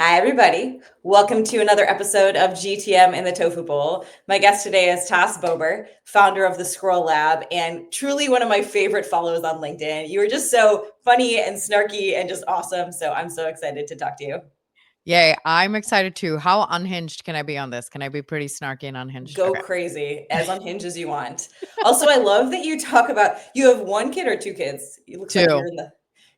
Hi, everybody. Welcome to another episode of GTM in the Tofu Bowl. My guest today is Tas Bober, founder of the Scroll Lab, and truly one of my favorite follows on LinkedIn. You were just so funny and snarky and just awesome. So I'm so excited to talk to you. Yay, I'm excited too. How unhinged can I be on this? Can I be pretty snarky and unhinged? Go Okay. crazy, as unhinged as you want. Also, I love that you talk about you have one kid or two kids. It looks like you're Two. in the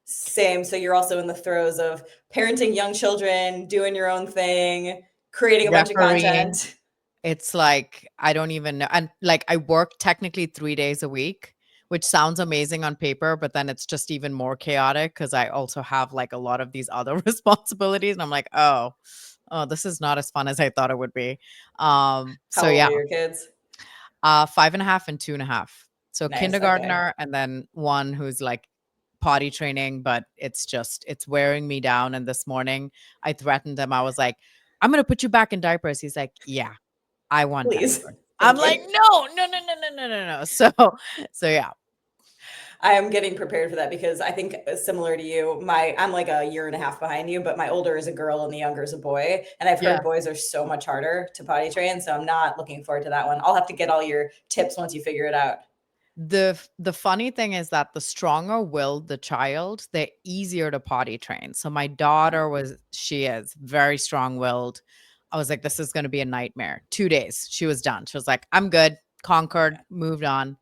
same. So you're also in the throes of parenting young children, doing your own thing, creating a bunch of Refereeing. content. It's like I don't even know. And like I work technically 3 days a week, which sounds amazing on paper, but then it's just even more chaotic because I also have like a lot of these other responsibilities. And I'm like, oh, this is not as fun as I thought it would be. So How old yeah, are your kids? 5.5 and 2.5. So Nice. Okay. kindergartner, and then one who's like potty training, but it's wearing me down. And this morning I threatened him. I was like, I'm gonna put you back in diapers. He's like, yeah, I want Please. diapers. I'm Thank like, you. no, no, no, no, no, no, no, no. So yeah. I am getting prepared for that because I think similar to you, I'm like a year and a half behind you, but my older is a girl and the younger is a boy. And I've Yeah. heard boys are so much harder to potty train. So I'm not looking forward to that one. I'll have to get all your tips once you figure it out. The funny thing is that the stronger willed the child, the easier to potty train. So my daughter she is very strong willed. I was like, this is going to be a nightmare. 2 days, she was done. She was like, I'm good, conquered, moved on.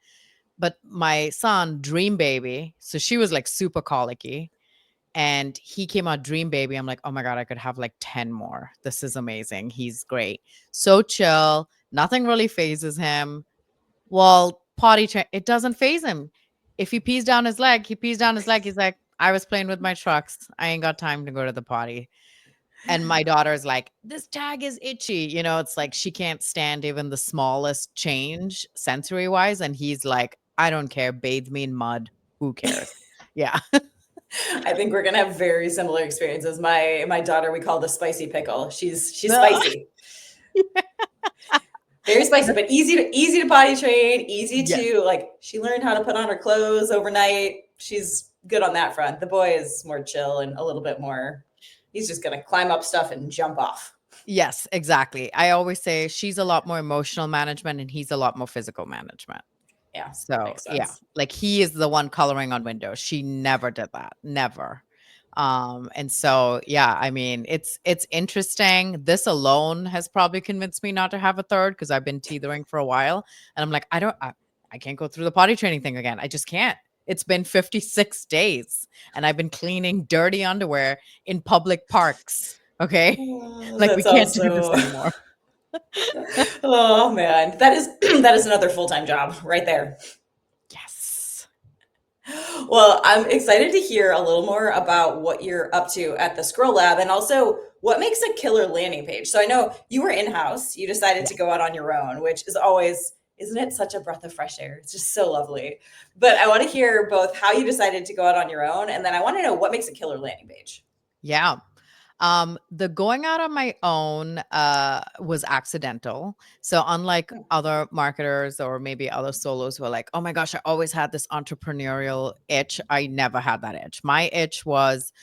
But my son, dream baby, so she was like super colicky, and he came out dream baby. I'm like, oh my God, I could have like 10 more. This is amazing. He's great. So chill. Nothing really phases him. Well, it doesn't phase him. If he pees down his leg, he pees down his leg. He's like, I was playing with my trucks. I ain't got time to go to the potty. And my daughter's like, this tag is itchy. It's like she can't stand even the smallest change sensory wise. And he's like, I don't care. Bathe me in mud. Who cares? Yeah. I think we're gonna have very similar experiences. My daughter we call the spicy pickle. She's spicy. Very spicy, but easy to potty train, easy Yes. to like she learned how to put on her clothes overnight. She's good on that front. The boy is more chill and a little bit more he's just gonna climb up stuff and jump off. Yes, exactly. I always say she's a lot more emotional management and he's a lot more physical management. Yeah, So, makes yeah, sense. like he is the one coloring on windows. She never did that. Never. And so yeah, I mean, it's interesting. This alone has probably convinced me not to have a third because I've been teetering for a while and I'm like, I can't go through the potty training thing again. I just can't. It's been 56 days and I've been cleaning dirty underwear in public parks. Okay? Oh, Like we that's can't do this also anymore. oh man, that is that is another full-time job right there. Yes. Well, I'm excited to hear a little more about what you're up to at the Scroll Lab and also what makes a killer landing page. So I know you were in-house, you decided Yeah. to go out on your own, which is always, isn't it such a breath of fresh air? It's just so lovely. But I want to hear both how you decided to go out on your own, and then I want to know what makes a killer landing page. Yeah. The going out on my own was accidental. So unlike other marketers or maybe other solos who are like, oh my gosh, I always had this entrepreneurial itch. I never had that itch. My itch was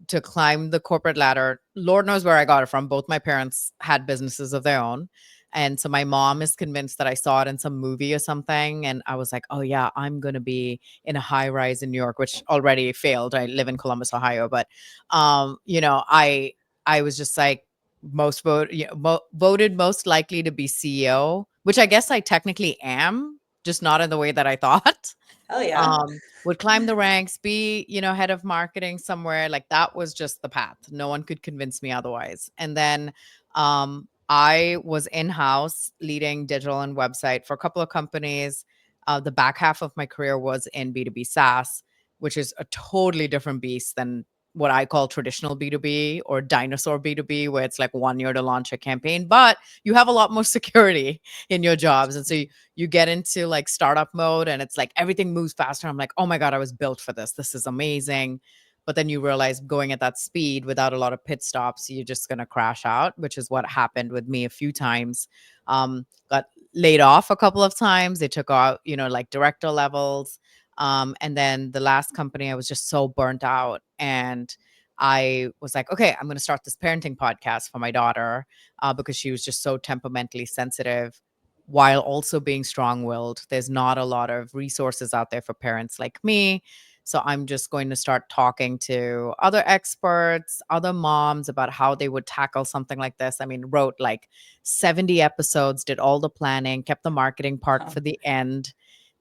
to climb the corporate ladder. Lord knows where I got it from. Both my parents had businesses of their own. And so my mom is convinced that I saw it in some movie or something. And I was like, oh, yeah, I'm going to be in a high rise in New York, which already failed. I live in Columbus, Ohio. But, I was just like, voted most likely to be CEO, which I guess I technically am, just not in the way that I thought. Hell yeah. Would climb the ranks, be, head of marketing somewhere. Like that was just the path. No one could convince me otherwise. And then I was in-house leading digital and website for a couple of companies. The back half of my career was in B2B SaaS, which is a totally different beast than what I call traditional B2B or dinosaur B2B, where it's like 1 year to launch a campaign, but you have a lot more security in your jobs. And so you get into like startup mode and it's like everything moves faster. I'm like, oh my God, I was built for this. This is amazing. But then you realize going at that speed without a lot of pit stops, you're just going to crash out, which is what happened with me a few times. Got laid off a couple of times. They took out, like director levels. And then the last company, I was just so burnt out. And I was like, okay, I'm going to start this parenting podcast for my daughter because she was just so temperamentally sensitive while also being strong willed. There's not a lot of resources out there for parents like me. So I'm just going to start talking to other experts, other moms about how they would tackle something like this. I mean, wrote like 70 episodes, did all the planning, kept the marketing part for the end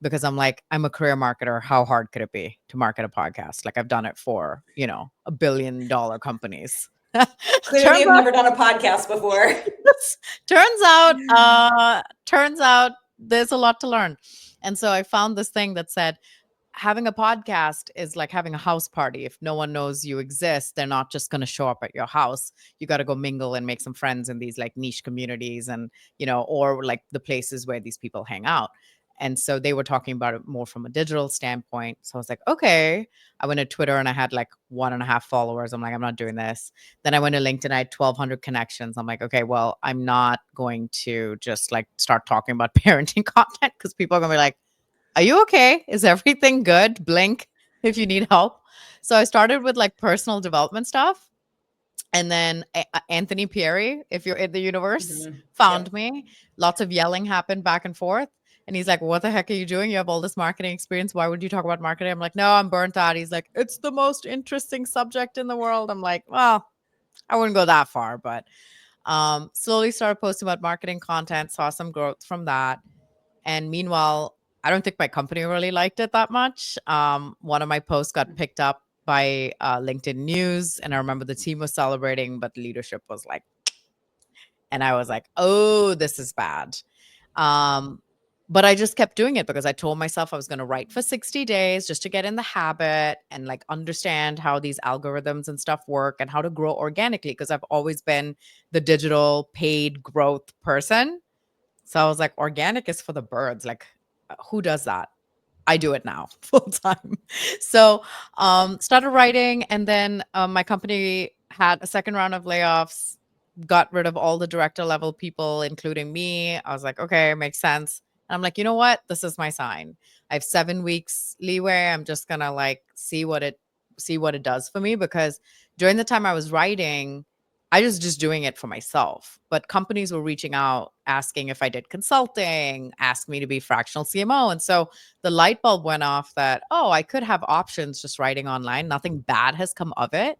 because I'm like, I'm a career marketer. How hard could it be to market a podcast? Like I've done it for, $1 billion companies. Clearly, I've never done a podcast before. Turns out there's a lot to learn. And so I found this thing that said, having a podcast is like having a house party. If no one knows you exist, they're not just going to show up at your house. You got to go mingle and make some friends in these like niche communities and, or like the places where these people hang out. And so they were talking about it more from a digital standpoint. So I was like, okay. I went to Twitter and I had like 1.5 followers. I'm like, I'm not doing this. Then I went to LinkedIn. I had 1,200 connections. I'm like, okay, well, I'm not going to just like start talking about parenting content because people are going to be like, are you okay? Is everything good? Blink if you need help. So I started with like personal development stuff. And then Anthony Pieri, if you're in the universe, found me. Lots of yelling happened back and forth. And he's like, what the heck are you doing? You have all this marketing experience. Why would you talk about marketing? I'm like, no, I'm burnt out. He's like, it's the most interesting subject in the world. I'm like, well, I wouldn't go that far, but slowly started posting about marketing content, saw some growth from that. And meanwhile, I don't think my company really liked it that much. One of my posts got picked up by LinkedIn News, and I remember the team was celebrating, but leadership was like, and I was like, oh, this is bad. But I just kept doing it because I told myself I was going to write for 60 days just to get in the habit and like understand how these algorithms and stuff work and how to grow organically because I've always been the digital paid growth person. So I was like, organic is for the birds. Like, who does that? I do it now full time. So started writing, and then my company had a second round of layoffs, got rid of all the director level people, including me. I was like, okay, makes sense. And I'm like, you know what? This is my sign. I have 7 weeks leeway. I'm just gonna like see what it does for me because during the time I was writing, I was just doing it for myself. But companies were reaching out asking if I did consulting, ask me to be fractional CMO. And so the light bulb went off that, oh, I could have options just writing online. Nothing bad has come of it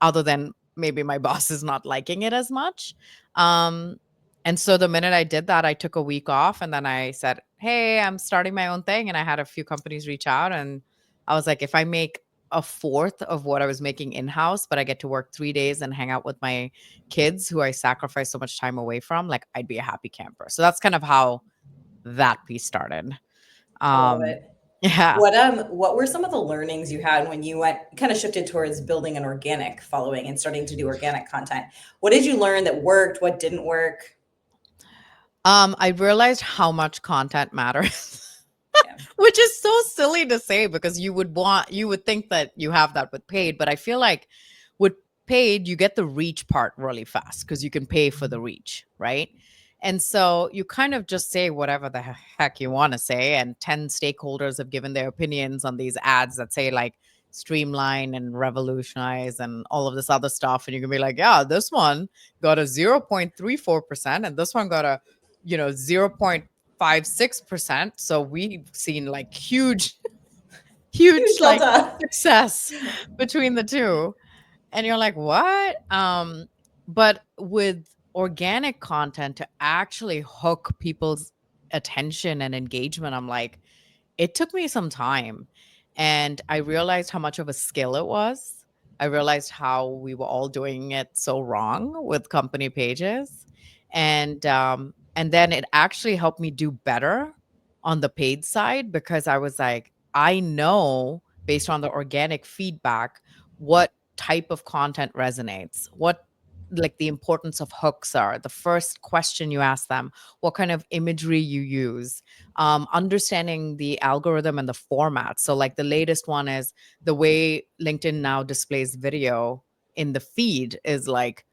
other than maybe my boss is not liking it as much. Um, and so the minute I did that, I took a week off and then I said, hey, I'm starting my own thing. And I had a few companies reach out and I was like, if I make a fourth of what I was making in-house, but I get to work 3 days and hang out with my kids who I sacrifice so much time away from, like I'd be a happy camper. So that's kind of how that piece started. I love it. Yeah. What were some of the learnings you had when you kind of shifted towards building an organic following and starting to do organic content? What did you learn that worked? What didn't work? I realized how much content matters. Which is so silly to say because you would think that you have that with paid, but I feel like with paid, you get the reach part really fast because you can pay for the reach, right? And so you kind of just say whatever the heck you want to say. And 10 stakeholders have given their opinions on these ads that say like streamline and revolutionize and all of this other stuff. And you can be like, yeah, this one got a 0.34% and this one got a, 0.56%. So we've seen like huge like success between the two. And you're like, what? But with organic content to actually hook people's attention and engagement, I'm like, it took me some time. And I realized how much of a skill it was. I realized how we were all doing it so wrong with company pages. And then it actually helped me do better on the paid side because I was like, I know based on the organic feedback what type of content resonates, what like the importance of hooks are, the first question you ask them, what kind of imagery you use, understanding the algorithm and the format. So like the latest one is the way LinkedIn now displays video in the feed is like,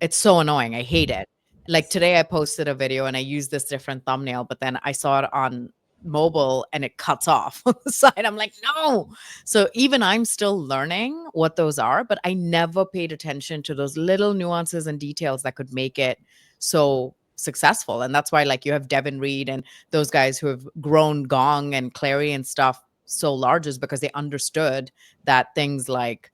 it's so annoying. I hate it. Like today I posted a video and I used this different thumbnail, but then I saw it on mobile and it cuts off on the side. I'm like, no. So even I'm still learning what those are, but I never paid attention to those little nuances and details that could make it so successful. And that's why, like, you have Devin Reed and those guys who have grown Gong and Clary and stuff so large, is because they understood that things like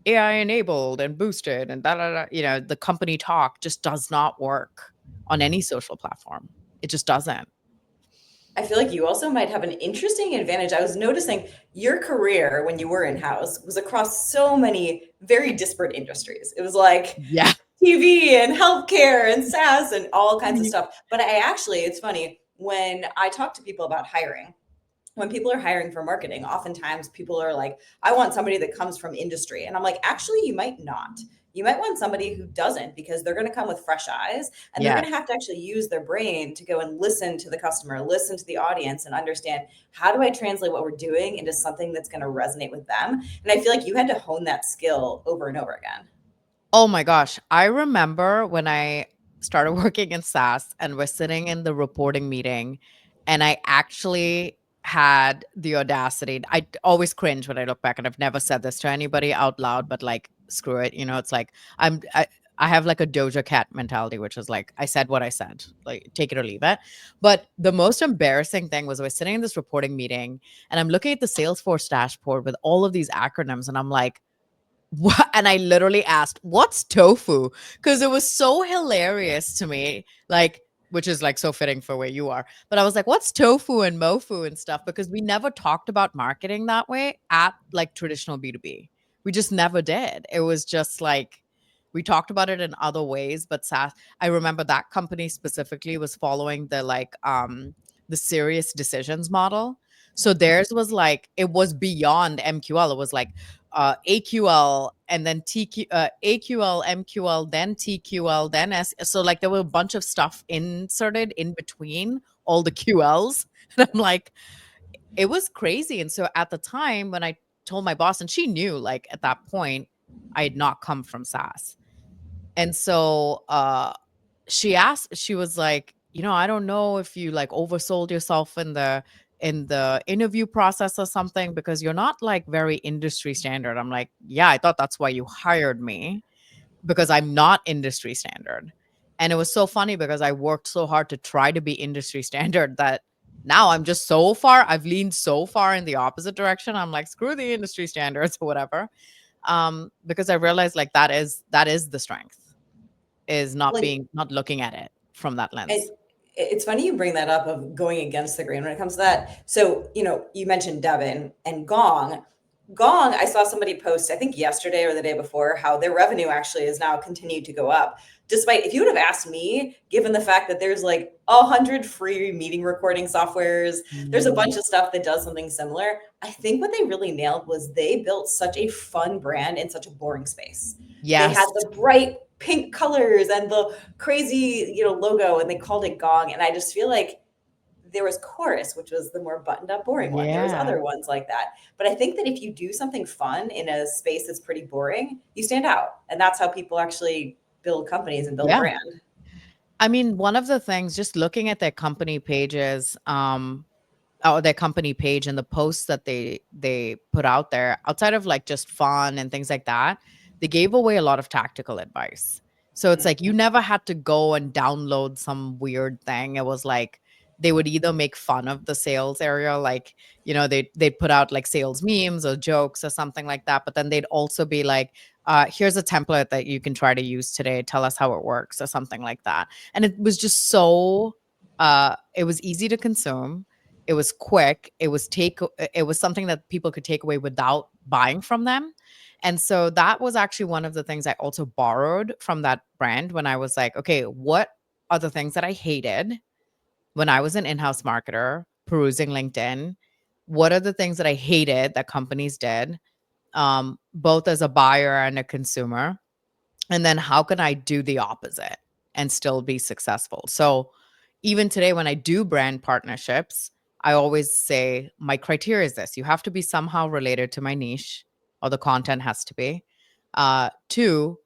AI enabled and boosted and da da da, the company talk just does not work on any social platform. It just doesn't. I feel like you also might have an interesting advantage. I was noticing your career when you were in house was across so many very disparate industries. It was like Yeah. TV and healthcare and SaaS and all kinds of stuff. But it's funny when I talk to people about hiring, when people are hiring for marketing, oftentimes people are like, I want somebody that comes from industry. And I'm like, actually, you might not. You might want somebody who doesn't, because they're going to come with fresh eyes and they're Yeah. going to have to actually use their brain to go and listen to the customer, listen to the audience, and understand, how do I translate what we're doing into something that's going to resonate with them? And I feel like you had to hone that skill over and over again. Oh my gosh. I remember when I started working in SaaS and we're sitting in the reporting meeting, and I actually had the audacity. I always cringe when I look back, and I've never said this to anybody out loud, but like, screw it. It's like I have like a Doja Cat mentality, which is like, I said what I said, like, take it or leave it. But the most embarrassing thing was, I was sitting in this reporting meeting and I'm looking at the Salesforce dashboard with all of these acronyms, and I'm like, what? And I literally asked, "What's tofu?" Because it was so hilarious to me, like, which is like so fitting for where you are. But I was like, "What's tofu and mofu and stuff?" Because we never talked about marketing that way at like traditional B2B. We just never did. It was just like, we talked about it in other ways, but SaaS, I remember that company specifically was following the serious decisions model. So theirs was like, it was beyond MQL. It was like AQL and then AQL, MQL, then TQL, then S. So like, there were a bunch of stuff inserted in between all the QLs. And I'm like, it was crazy. And so at the time when I told my boss, and she knew, like, at that point, I had not come from SaaS. And so she was like, I don't know if you like oversold yourself in the interview process or something, because you're not like very industry standard. I'm like, yeah, I thought that's why you hired me, because I'm not industry standard. And it was so funny because I worked so hard to try to be industry standard that now I'm just so far, I've leaned so far in the opposite direction. I'm like, screw the industry standards or whatever. Because I realized, like, that is the strength, is Like, not looking at it from that lens. it's funny you bring that up of going against the grain when it comes to that. So, you mentioned Devin and Gong. Gong, I saw somebody post, I think yesterday or the day before, how their revenue actually has now continued to go up. Despite, if you would have asked me, given the fact that there's like 100 free meeting recording softwares, there's a Mm, bunch of stuff that does something similar. I think what they really nailed was they built such a fun brand in such a boring space. They had yes. the bright pink colors and the crazy, logo, and they called it Gong. And I just feel like there was Chorus, which was the more buttoned up, boring one. There was Yeah. other ones like that. But I think that if you do something fun in a space that's pretty boring, you stand out. And that's how people actually build companies and build a Yeah. brand. I mean, one of the things, just looking at their company pages, or their company page and the posts that they put out there, outside of like just fun and things like that, they gave away a lot of tactical advice. So it's like, you never had to go and download some weird thing. It was like, they would either make fun of the sales area, like, they'd put out like sales memes or jokes or something like that, but then they'd also be like, here's a template that you can try to use today, tell us how it works, or something like that. And it was just so it was easy to consume, it was quick, it was something that people could take away without buying from them. And so that was actually one of the things I also borrowed from that brand, when I was like, okay, what are the things that I hated when I was an in-house marketer perusing LinkedIn? What are the things that I hated that companies did, both as a buyer and a consumer? And then how can I do the opposite and still be successful? So even today, when I do brand partnerships, I always say my criteria is this: you have to be somehow related to my niche, or the content has to be. Two,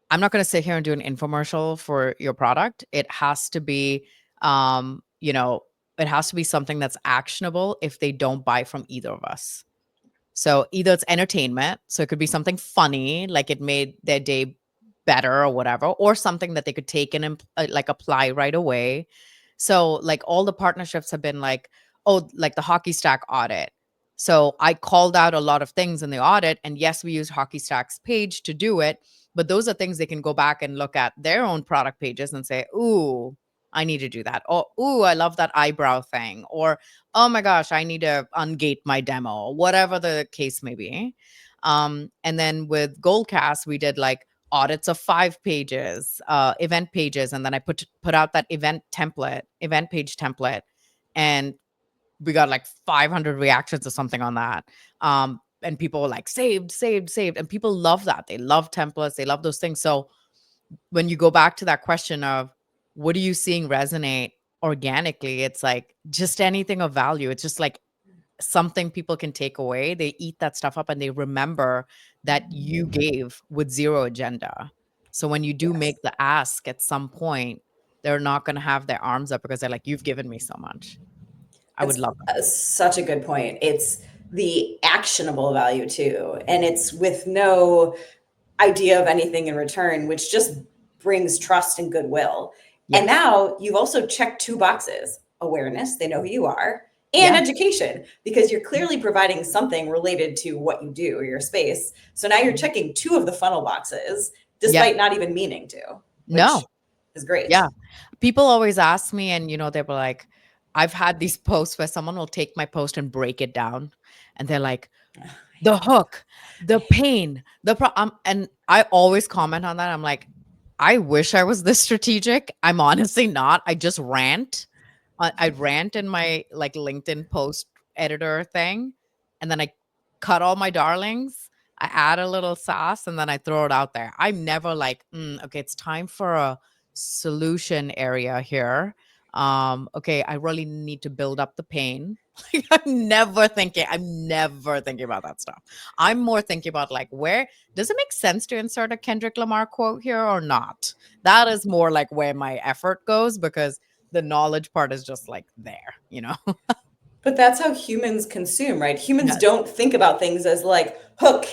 I'm not going to sit here and do an infomercial for your product. It has to be, um, you know, it has to be something that's actionable if they don't buy from either of us. So either it's entertainment, so it could be something funny, like it made their day better or whatever, or something that they could take and like apply right away. So like all the partnerships have been like, oh, like the hockey stack audit. So I called out a lot of things in the audit, and yes, we used hockey stack's page to do it, but those are things they can go back and look at their own product pages and say, ooh, I need to do that. Or, ooh, I love that eyebrow thing. Or, oh my gosh, I need to ungate my demo, whatever the case may be. And then with Goldcast, we did like audits of 5 pages, event pages, and then I put out that event page template, and we got like 500 reactions or something on that. And people were like, saved, saved, saved, and people love that. They love templates, they love those things. So when you go back to that question of what are you seeing resonate organically, it's like just anything of value. It's just like something people can take away. They eat that stuff up and they remember that you gave with zero agenda. So when you do Yes. make the ask at some point, they're not going to have their arms up because they're like, you've given me so much. I would That's love that. such a good point. It's the actionable value too. And it's with no idea of anything in return, which just brings trust and goodwill. And Yes. now you've also checked 2 boxes: awareness, they know who you are, and Yeah. education, because you're clearly providing something related to what you do or your space. So now you're checking 2 of the funnel boxes, Yeah. despite not even meaning to, which No. is great. Yeah. People always ask me, and they were like, I've had these posts where someone will take my post and break it down. And they're like, the hook, the pain, and I always comment on that. I'm like, I wish I was this strategic. I'm honestly not. I just rant. I rant in my like LinkedIn post editor thing, and then I cut all my darlings. I add a little sauce, and then I throw it out there. I'm never like, okay, it's time for a solution area here. Okay, I really need to build up the pain. Like, I'm never thinking about that stuff. I'm more thinking about like, where does it make sense to insert a Kendrick Lamar quote here or not? That is more like where my effort goes, because the knowledge part is just like there. But that's how humans consume, right? Humans Yes. don't think about things as like hook,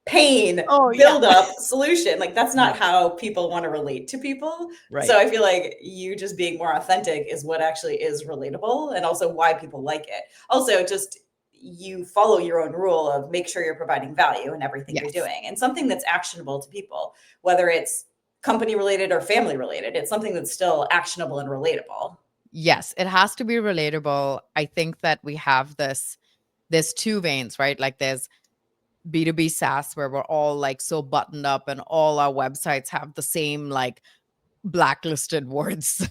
pain, Oh yeah. build up, solution. Like that's No. not how people want to relate to people. Right. So I feel like you just being more authentic is what actually is relatable and also why people like it. Also, just you follow your own rule of make sure you're providing value in everything you're Yes. doing and something that's actionable to people, whether it's company related or family related. It's something that's still actionable and relatable. Yes, it has to be relatable. I think that we have there's two veins, right? Like there's B2B SaaS where we're all like so buttoned up and all our websites have the same like blacklisted words.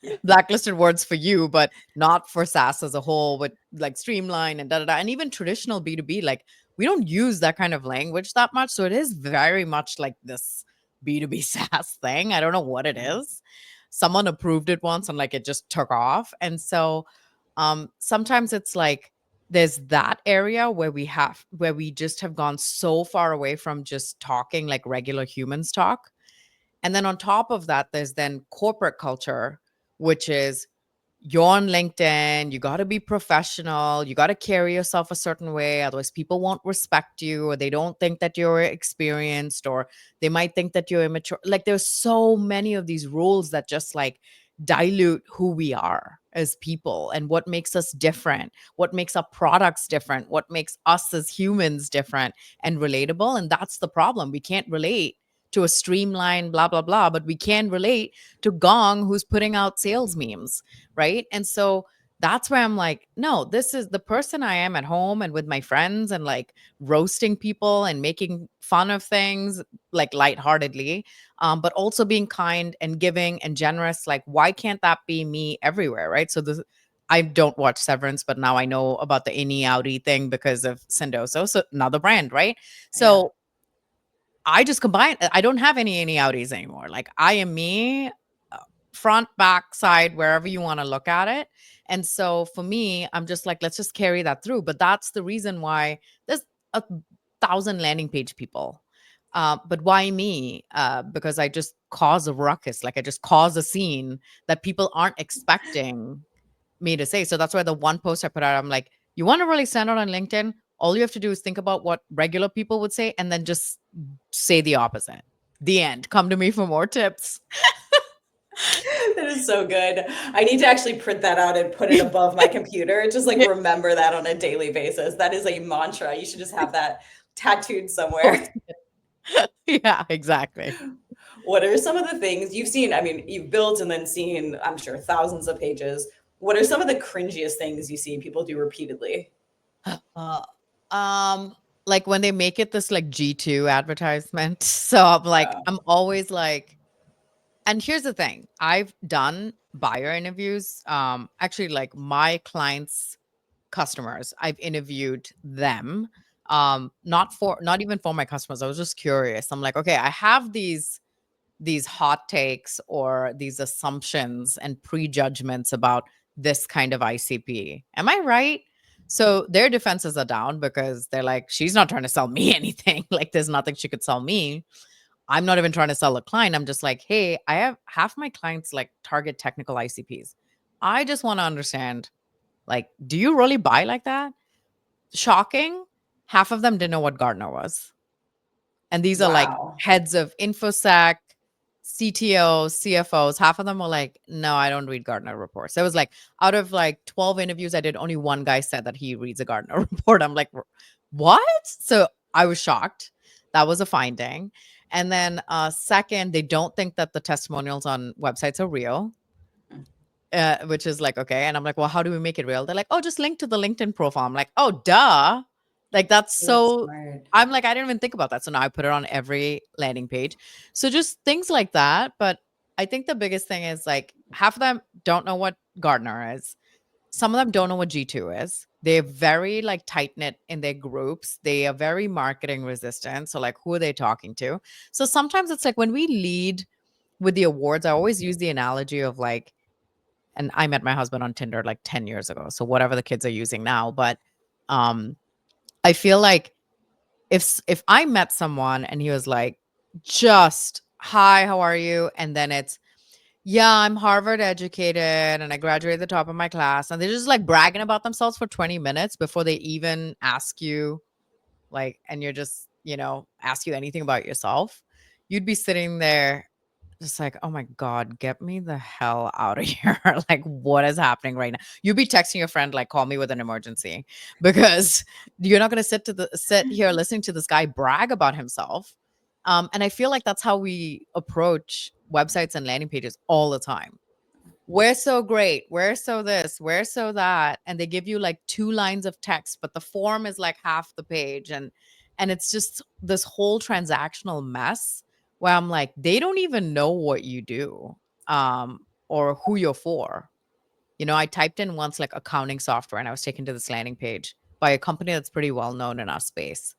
Yeah. Blacklisted words for you, but not for SaaS as a whole, with like streamline and da da da. And even traditional B2B, like we don't use that kind of language that much. So it is very much like this B2B SaaS thing. I don't know what it is. Someone approved it once and like it just took off. And so sometimes it's like there's that area where we just have gone so far away from just talking like regular humans talk. And then on top of that, there's then corporate culture, which is you're on LinkedIn, you got to be professional, you got to carry yourself a certain way. Otherwise, people won't respect you, or they don't think that you're experienced, or they might think that you're immature. Like, there's so many of these rules that just like dilute who we are as people and what makes us different, what makes our products different, what makes us as humans different and relatable. And that's the problem. We can't relate to a streamline, blah, blah, blah, but we can relate to Gong, who's putting out sales memes, right? And so that's where I'm like, no, this is the person I am at home and with my friends and like roasting people and making fun of things like lightheartedly, but also being kind and giving and generous. Like, why can't that be me everywhere, right? So I don't watch Severance, but now I know about the Innie Audi thing because of Sendoso. So another brand, right? Yeah. So I just combine. I don't have any outies anymore. Like I am me, front, back, side, wherever you want to look at it. And so for me, I'm just like, let's just carry that through. But that's the reason why there's 1,000 landing page people. But why me? Because I just cause a ruckus. Like I just cause a scene that people aren't expecting. me to say. So that's why the one post I put out, I'm like, you want to really stand out on LinkedIn? All you have to do is think about what regular people would say and then just say the opposite. The end. Come to me for more tips. That is so good. I need to actually print that out and put it above my computer. Just like remember that on a daily basis. That is a mantra. You should just have that tattooed somewhere. Yeah, exactly. What are some of the things you've seen? I mean, you've built and then seen, I'm sure, thousands of pages. What are some of the cringiest things you see people do repeatedly? Uh, um, like when they make it this like G2 advertisement. So I'm like, Yeah. I'm always like, and here's the thing. I've done buyer interviews. Actually like my clients' customers, I've interviewed them. Not even for my customers. I was just curious. I'm like, okay, I have these hot takes or these assumptions and prejudgments about this kind of ICP. Am I right? So their defenses are down because they're like, she's not trying to sell me anything. Like, there's nothing she could sell me. I'm not even trying to sell a client. I'm just like, hey, I have half my clients like target technical ICPs. I just want to understand, like, do you really buy like that? Shocking. Half of them didn't know what Gartner was. And these are like Wow. heads of InfoSec, CTOs, CFOs. Half of them were like, no, I don't read Gartner reports. So it was like out of like 12 interviews I did, only one guy said that he reads a Gartner report. I'm like, what? So I was shocked. That was a finding. And then second, they don't think that the testimonials on websites are real. Which is like, okay. And I'm like, well, how do we make it real? They're like, oh, just link to the LinkedIn profile. I'm like, oh, duh. Like, that's That's so, smart. I'm like, I didn't even think about that. So now I put it on every landing page. So just things like that. But I think the biggest thing is like half of them don't know what Gartner is. Some of them don't know what G2 is. They're very like tight knit in their groups. They are very marketing resistant. So, like, who are they talking to? So sometimes it's like when we lead with the awards, I always use the analogy of like, and I met my husband on Tinder like 10 years ago. So whatever the kids are using now, but um I feel like if I met someone and he was like just hi, how are you? And then it's yeah, I'm Harvard educated and I graduated the top of my class and they're just like bragging about themselves for 20 minutes before they even ask you like and you're just, ask you anything about yourself. You'd be sitting there just like, "Oh my god, get me the hell out of here." Like, what is happening right now? You'd be texting your friend like, "Call me with an emergency," because you're not gonna sit here listening to this guy brag about himself. And I feel like that's how we approach websites and landing pages all the time. We're so great. We're so this. We're so that. And they give you like 2 lines of text, but the form is like half the page. And it's just this whole transactional mess where I'm like, they don't even know what you do or who you're for. I typed in once like accounting software and I was taken to this landing page by a company that's pretty well known in our space.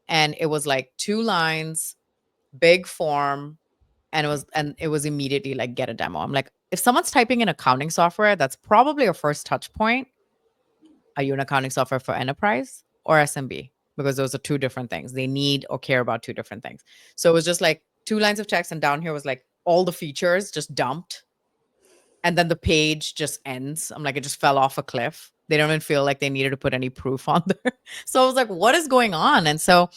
And it was like 2 lines, big form, and it was immediately like get a demo. I'm like, if someone's typing in accounting software, that's probably a first touch point. Are you an accounting software for enterprise or SMB? Because those are two different things. They need or care about two different things. So it was just like 2 lines of text, and down here was like all the features just dumped. And then the page just ends. I'm like, it just fell off a cliff. They don't even feel like they needed to put any proof on there. So I was like, what is going on? And so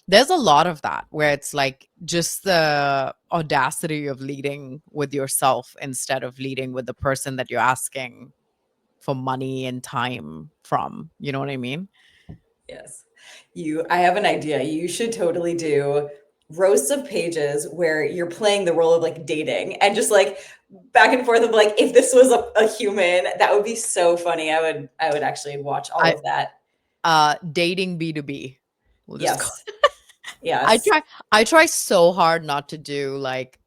there's a lot of that where it's like just the audacity of leading with yourself instead of leading with the person that you're asking for money and time from. You know what I mean? Yes. I have an idea. You should totally do roasts of pages where you're playing the role of like dating and just like back and forth of like if this was a human, that would be so funny. I would actually watch all I of that. dating B2B. We'll just call Yes. I Yes. try I try so hard not to do like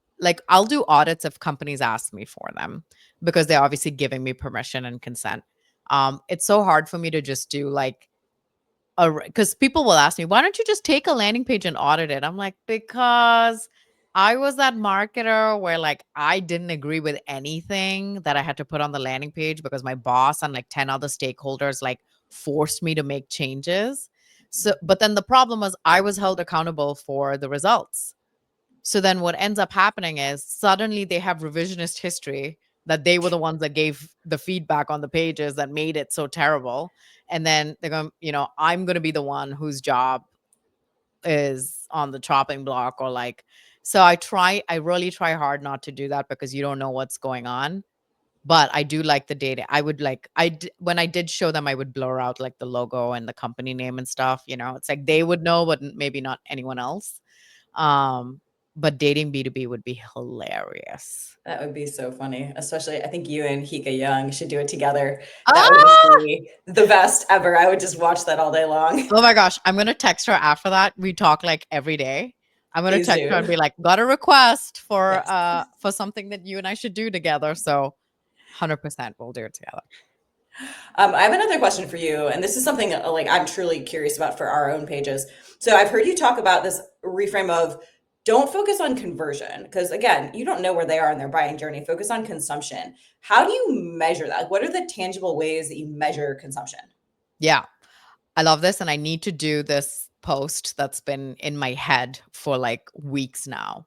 I'll do audits if companies ask me for them because they're obviously giving me permission and consent. It's so hard for me to just do like because people will ask me, why don't you just take a landing page and audit it? I'm like, because I was that marketer where like I didn't agree with anything that I had to put on the landing page because my boss and like 10 other stakeholders like forced me to make changes. So, but then the problem was I was held accountable for the results. So then what ends up happening is suddenly they have revisionist history that they were the ones that gave the feedback on the pages that made it so terrible. And then they're going, I'm going to be the one whose job is on the chopping block, or like, so I really try hard not to do that, because you don't know what's going on. But I do like the data. When I did show them, I would blur out like the logo and the company name and stuff. It's like they would know, but maybe not anyone else. But dating B2B would be hilarious. That would be so funny. Especially, I think you and Hika Young should do it together. That would just Ah! be the best ever. I would just watch that all day long. Oh my gosh. I'm going to text her after that. We talk like every day. I'm going to Please text her do. and be like, got a request Yes. for something that you and I should do together. So 100% we'll do it together. I have another question for you, and this is something like I'm truly curious about for our own pages. So I've heard you talk about this reframe of don't focus on conversion, because again, you don't know where they are in their buying journey. Focus on consumption. How do you measure that? What are the tangible ways that you measure consumption? Yeah. I love this, and I need to do this post that's been in my head for like weeks now.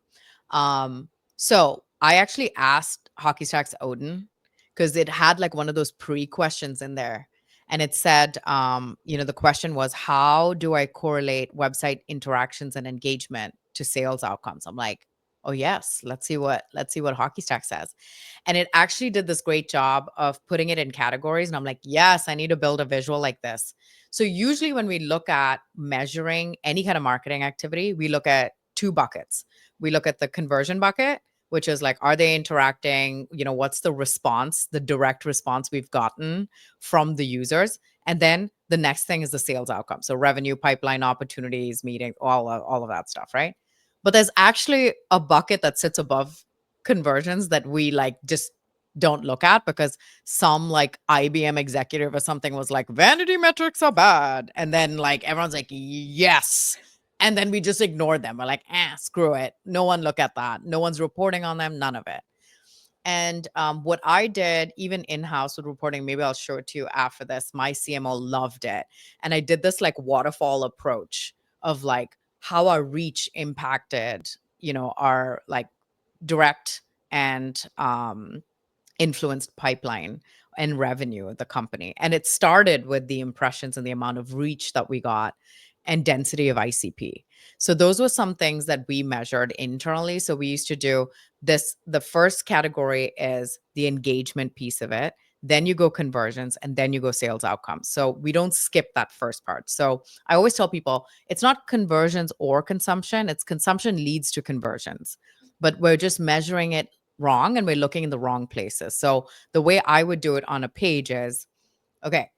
So I actually asked Hockey Stacks Odin, because it had like one of those pre-questions in there. And it said, the question was, how do I correlate website interactions and engagement to sales outcomes? I'm like, oh yes, let's see what Hockey Stack says. And it actually did this great job of putting it in categories. And I'm like, yes, I need to build a visual like this. So usually when we look at measuring any kind of marketing activity, we look at two buckets. We look at the conversion bucket, which is like, are they interacting? What's the response, the direct response we've gotten from the users? And then the next thing is the sales outcome. So revenue, pipeline opportunities, meeting, all of that stuff, right? But there's actually a bucket that sits above conversions that we like just don't look at, because some like IBM executive or something was like, vanity metrics are bad. And then like everyone's like, yes. And then we just ignore them. We're like, screw it. No one look at that. No one's reporting on them, none of it. And what I did, even in-house with reporting, maybe I'll show it to you after this, my CMO loved it. And I did this like waterfall approach of like how our reach impacted, our like direct and influenced pipeline and revenue of the company. And it started with the impressions and the amount of reach that we got and density of ICP. So those were some things that we measured internally. So we used to do this. The first category is the engagement piece of it. Then you go conversions, and then you go sales outcomes. So we don't skip that first part. So I always tell people it's not conversions or consumption. It's consumption leads to conversions, but we're just measuring it wrong and we're looking in the wrong places. So the way I would do it on a page is, okay,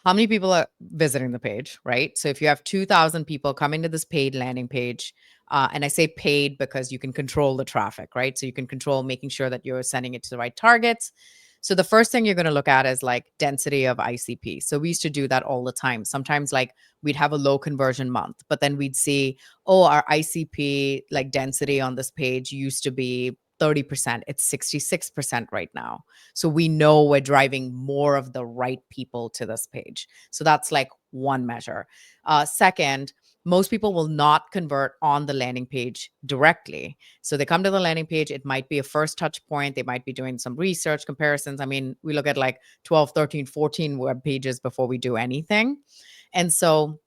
how many people are visiting the page, right? So if you have 2,000 people coming to this paid landing page, and I say paid because you can control the traffic, right? So you can control making sure that you're sending it to the right targets. So the first thing you're going to look at is like density of ICP. So we used to do that all the time. Sometimes like we'd have a low conversion month, but then we'd see, oh, our ICP like density on this page used to be 30%. It's 66% right now. So we know we're driving more of the right people to this page. So that's like one measure. Second, most people will not convert on the landing page directly. So they come to the landing page. It might be a first touch point. They might be doing some research comparisons. I mean, we look at like 12, 13, 14 web pages before we do anything. And so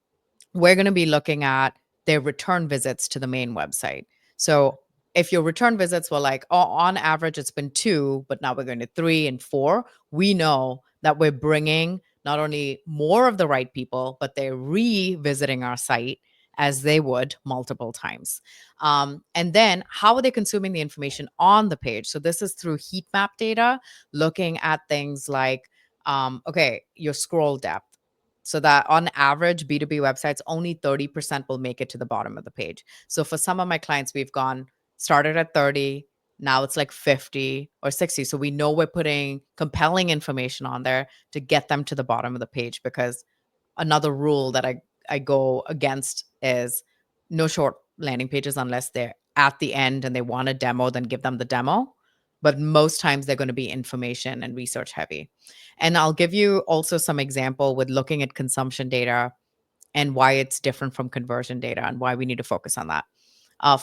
we're going to be looking at their return visits to the main website. So if your return visits were like, oh, on average, it's been 2, but now we're going to 3 and 4, we know that we're bringing not only more of the right people, but they're revisiting our site as they would multiple times. And then how are they consuming the information on the page? So this is through heat map data, looking at things like, okay, your scroll depth. So that on average, B2B websites, only 30% will make it to the bottom of the page. So for some of my clients, we've started at 30, now it's like 50 or 60. So we know we're putting compelling information on there to get them to the bottom of the page, because another rule that I go against is no short landing pages unless they're at the end and they want a demo, then give them the demo. But most times they're going to be information and research heavy. And I'll give you also some example with looking at consumption data and why it's different from conversion data and why we need to focus on that.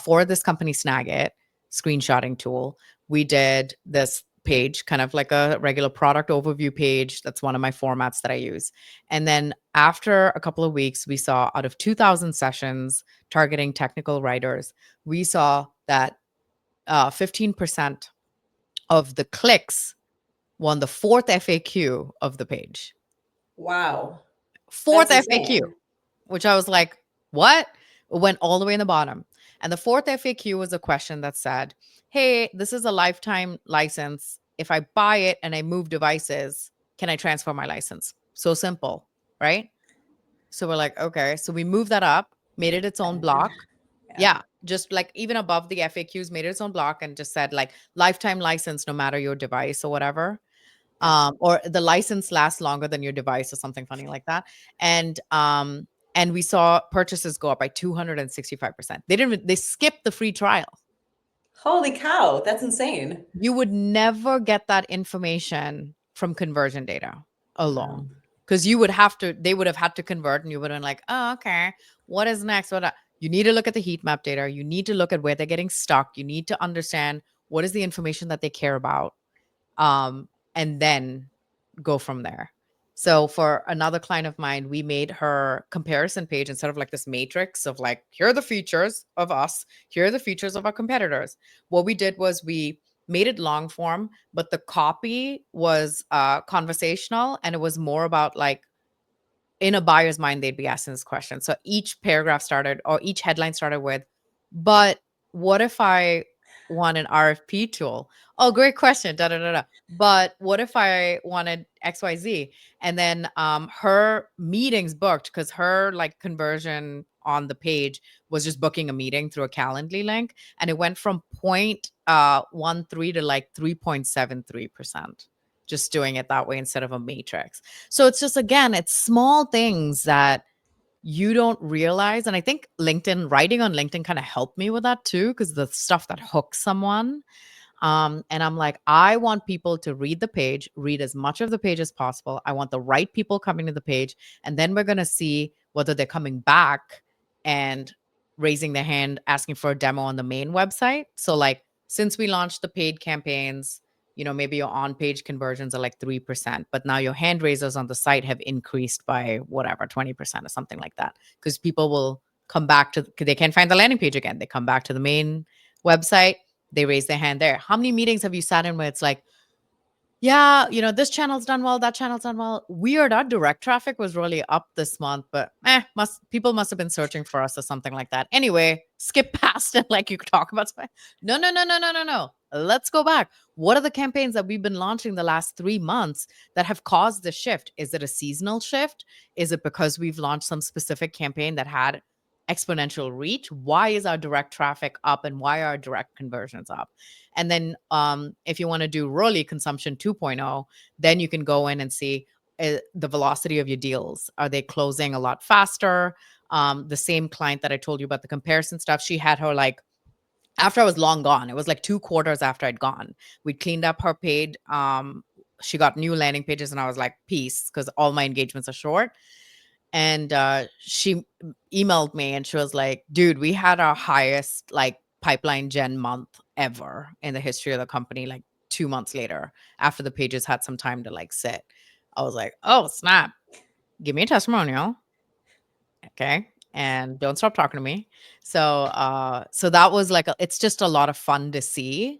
For this company, Snagit screenshotting tool, we did this page, kind of like a regular product overview page. That's one of my formats that I use. And then after a couple of weeks, we saw out of 2,000 sessions targeting technical writers, we saw that 15% of the clicks won the fourth FAQ of the page. Wow. Fourth That's FAQ, insane. which I was like, what? It went all the way in the bottom. And the fourth FAQ was a question that said, hey, this is a lifetime license. If I buy it and I move devices, can I transfer my license? So simple, right? So we're like, okay. So we moved that up, made it its own block. Yeah. Yeah. Just like even above the FAQs, made it its own block and just said like lifetime license, no matter your device or whatever. Yeah. Or the license lasts longer than your device or something funny like that. And we saw purchases go up by 265%. They skipped the free trial. Holy cow. That's insane. You would never get that information from conversion data Wow. alone. Because they would have had to convert and you would have been like, oh, okay, what is next? You need to look at the heat map data. You need to look at where they're getting stuck. You need to understand what is the information that they care about. And then go from there. So for another client of mine, we made her comparison page instead of like this matrix of like, here are the features of us, here are the features of our competitors. What we did was we made it long form, but the copy was conversational and it was more about like in a buyer's mind, they'd be asking this question. So each paragraph started or each headline started with, but what if I want an RFP tool? Oh, great question. Da, da, da, da. But what if I wanted XYZ? And then her meetings booked because her like conversion on the page was just booking a meeting through a Calendly link. And it went from 0.13 to like 3.73%, just doing it that way instead of a matrix. So it's just, again, it's small things that you don't realize. And I think writing on LinkedIn kind of helped me with that too, because the stuff that hooks someone. And I'm like, I want people to read the page, read as much of the page as possible. I want the right people coming to the page. And then we're going to see whether they're coming back and raising their hand, asking for a demo on the main website. So like, since we launched the paid campaigns, maybe your on-page conversions are like 3%, but now your hand raisers on the site have increased by whatever, 20% or something like that. Because people will come back they can't find the landing page again. They come back to the main website, they raise their hand there. How many meetings have you sat in where it's like, yeah, this channel's done well, that channel's done well. Weird, our direct traffic was really up this month, but people must have been searching for us or something like that. Anyway, skip past it like you could talk about stuff. No, no, no, no, no, no, no. Let's go back. What are the campaigns that we've been launching the last 3 months that have caused the shift? Is it a seasonal shift? Is it because we've launched some specific campaign that had exponential reach? Why is our direct traffic up and why are our direct conversions up? And then if you want to do really consumption 2.0, then you can go in and see the velocity of your deals. Are they closing a lot faster? The same client that I told you about the comparison stuff, she had her like, after I was long gone, it was like 2 quarters after I'd gone, we cleaned up her paid. She got new landing pages and I was like, peace, because all my engagements are short. And she emailed me and she was like, dude, we had our highest like pipeline gen month ever in the history of the company, like 2 months later, after the pages had some time to like sit. I was like, oh, snap. Give me a testimonial. Okay. And don't stop talking to me. So that was like, it's just a lot of fun to see.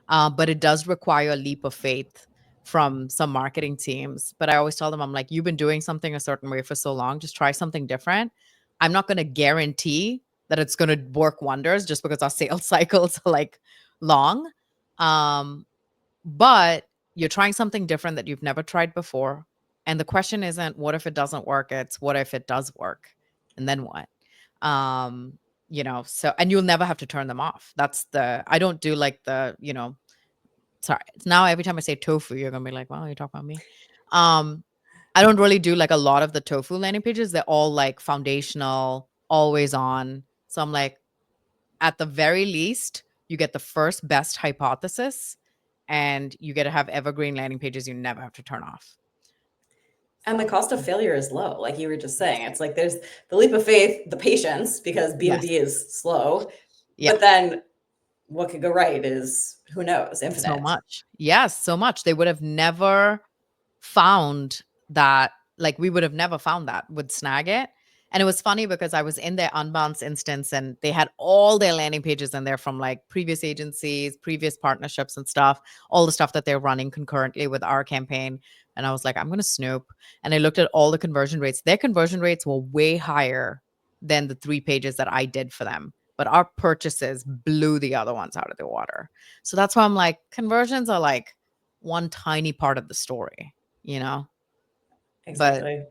But it does require a leap of faith from some marketing teams. But I always tell them, I'm like, you've been doing something a certain way for so long, just try something different. I'm not going to guarantee that it's going to work wonders just because our sales cycles are like long. But you're trying something different that you've never tried before. And the question isn't, what if it doesn't work? It's what if it does work? And then what? So, and you'll never have to turn them off. I don't do like sorry. Now every time I say tofu, you're gonna be like, wow, you talk about me. I don't really do like a lot of the tofu landing pages. They're all like foundational, always on. So I'm like, at the very least, you get the first best hypothesis and you get to have evergreen landing pages you never have to turn off. And the cost of failure is low. Like you were just saying, it's like there's the leap of faith, the patience, because B2B Yes. is slow. Yeah. But then what could go right is, who knows, So infinite. much. Yes, so much. They would have never found that, like we would have never found that with Snagit. And it was funny because I was in their Unbounce instance and they had all their landing pages in there from like previous agencies, previous partnerships and stuff, all the stuff that they're running concurrently with our campaign. And I was like, I'm going to snoop. And I looked at all the conversion rates. Their conversion rates were way higher than the 3 pages that I did for them. But our purchases blew the other ones out of the water. So that's why I'm like, conversions are like one tiny part of the story, you know? But Exactly.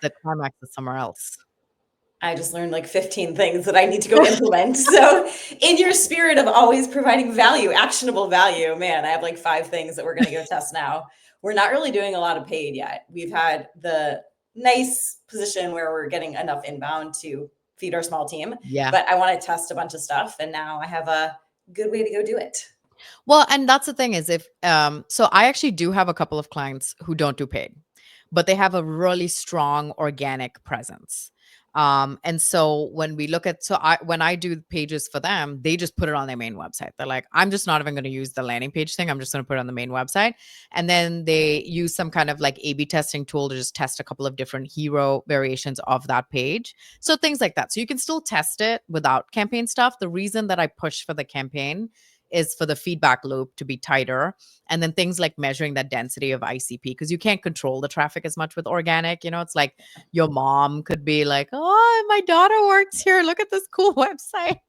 the climax is somewhere else. I just learned like 15 things that I need to go implement. So, in your spirit of always providing value, actionable value, man, I have like 5 things that we're going to go test now. We're not really doing a lot of paid yet. We've had the nice position where we're getting enough inbound to feed our small team, Yeah. but I want to test a bunch of stuff. And now I have a good way to go do it. Well, and that's the thing is if so I actually do have a couple of clients who don't do paid, but they have a really strong organic presence. And so when we look at when I do pages for them, they just put it on their main website. They're like, I'm just not even going to use the landing page thing. I'm just going to put it on the main website. And then they use some kind of like A/B testing tool to just test a couple of different hero variations of that page. So things like that. So you can still test it without campaign stuff. The reason that I push for the campaign is for the feedback loop to be tighter. And then things like measuring that density of ICP, because you can't control the traffic as much with organic. You know, it's like your mom could be like, oh, my daughter works here. Look at this cool website.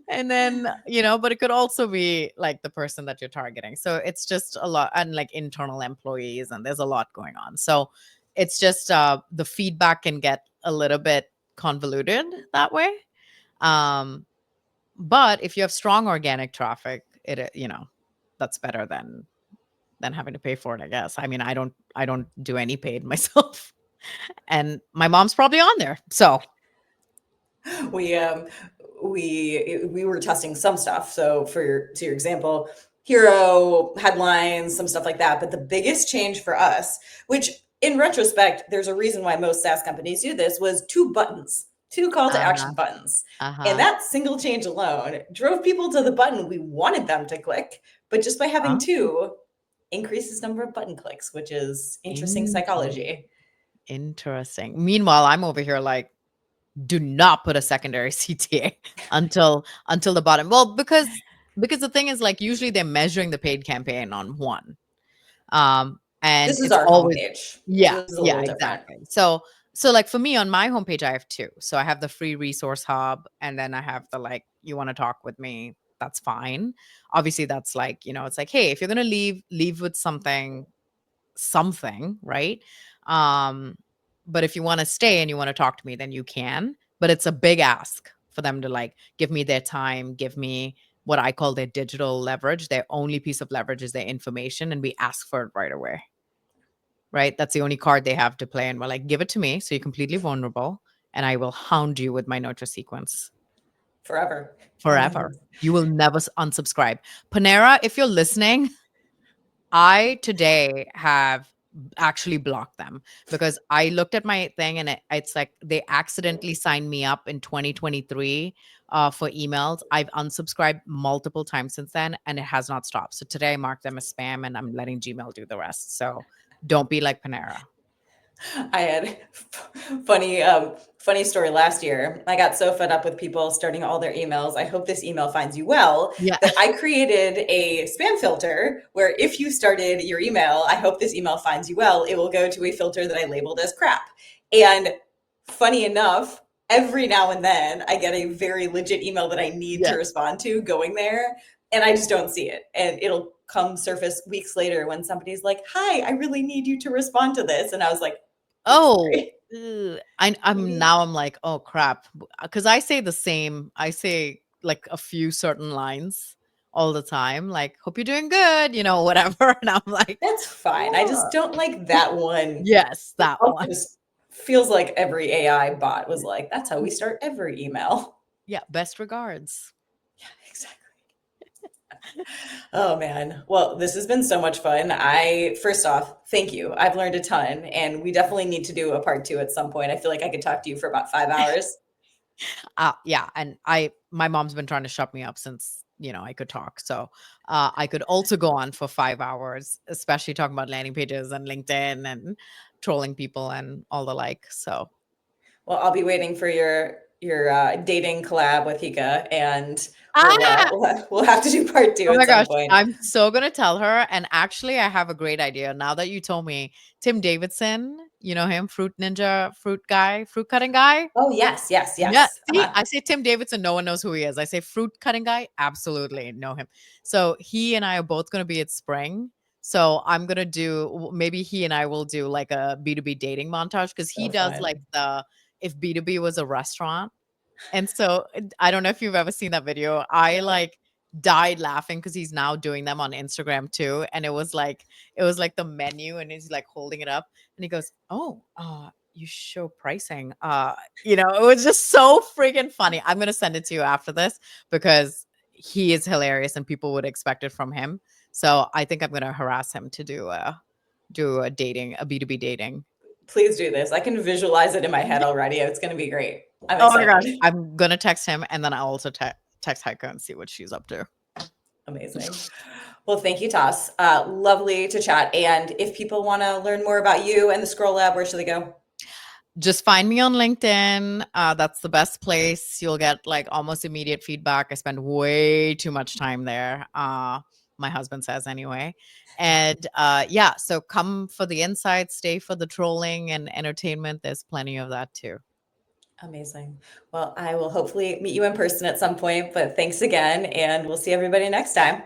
And then, you know, but it could also be like the person that you're targeting. So it's just a lot, and like internal employees, and there's a lot going on. So it's just the feedback can get a little bit convoluted that way. But if you have strong organic traffic, you know, that's better than having to pay for it, I guess. I mean, I don't do any paid myself. And my mom's probably on there. So we we were testing some stuff. So to your example, hero headlines, some stuff like that. But the biggest change for us, which in retrospect, there's a reason why most SaaS companies do this, was 2 buttons, 2 call to uh-huh. action buttons. And Uh-huh. that single change alone drove people to the button we wanted them to click. But just by having Oh, 2 increases number of button clicks, which is interesting psychology. interesting. Meanwhile, I'm over here like, do not put a secondary CTA until the bottom. Well, because the thing is, like, usually they're measuring the paid campaign on one. And This is it's our always, homepage. So yeah, this is a yeah, little different. exactly. So like for me on my homepage, I have 2. So I have the free resource hub, and then I have the like, you want to talk with me, that's fine. Obviously, that's like, you know, it's like, hey, if you're gonna leave with something, right? Um, but if you want to stay and you want to talk to me, then you can. But it's a big ask for them to like give me their time, give me what I call their digital leverage. Their only piece of leverage is their information, and we ask for it right away. Right? That's the only card they have to play. And we're like, give it to me. So you're completely vulnerable, and I will hound you with my nurture sequence Forever. forever. You will never unsubscribe. Panera, if you're listening, I today have actually blocked them because I looked at my thing and it's like they accidentally signed me up in 2023 for emails. I've unsubscribed multiple times since then and it has not stopped. So today I marked them as spam and I'm letting Gmail do the rest. So don't be like Panera. I had funny story last year. I got so fed up with people starting all their emails. I hope this email finds you well. Yeah. That I created a spam filter where if you started your email, I hope this email finds you well, it will go to a filter that I labeled as crap. And funny enough, every now and then I get a very legit email that I need to Yeah. respond to going there, and I just don't see it. And it'll come surface weeks later when somebody's like, "Hi, I really need you to respond to this." And I was like, "Oops, Oh, sorry." ugh. I'm Maybe now I'm like, oh crap. Because I say the same, I say like a few certain lines all the time, like, hope you're doing good, you know, whatever. And I'm like, that's fine. I oh. just don't like that one. Yes, It that also one. just feels like every AI bot was like, "That's how we Mm, start every email." yeah, best regards. Yeah, exactly. Oh man. Well, this has been so much fun. I first off, thank you. I've learned a ton and we definitely need to do a part 2 at some point. I feel like I could talk to you for about 5 hours. Yeah, and my mom's been trying to shut me up since I could talk. So I could also go on for 5 hours, especially talking about landing pages and LinkedIn and trolling people and all the like. So Well, I'll be waiting for your dating collab with Hika, and ah, we'll have to do part two oh at my some gosh, point. I'm so gonna tell her. And actually, I have a great idea now that you told me. Tim Davidson, you know him, fruit ninja, fruit guy, fruit cutting guy. Oh yes, yes, Yeah, yes. see, I say Tim Davidson, no one knows who he is. I say fruit cutting guy, absolutely know him. So he and I are both gonna be at Spring. So I'm gonna do maybe he and I will do like a B2B dating montage because he So does like fun. the if B2B was a restaurant. And so I don't know if you've ever seen that video. I like died laughing because he's now doing them on Instagram too. And it was like the menu and he's like holding it up and he goes, "Oh, you show pricing." It was just so freaking funny. I'm gonna send it to you after this because he is hilarious and people would expect it from him. So I think I'm gonna harass him to do a B2B dating. Please do this. I can visualize it in my head already. It's going to be great. I'm Oh my gosh. excited. I'm gonna text him and then I'll also text Heike and see what she's up to. Amazing. Well, thank you, Tas. Lovely to chat. And if people want to learn more about you and the Scroll Lab, where should they go? Just find me on LinkedIn. That's the best place. You'll get like almost immediate feedback. I spend way too much time there. My husband says anyway. And yeah, so come for the insights, stay for the trolling and entertainment. There's plenty of that too. Amazing. Well, I will hopefully meet you in person at some point, but thanks again, and we'll see everybody next time.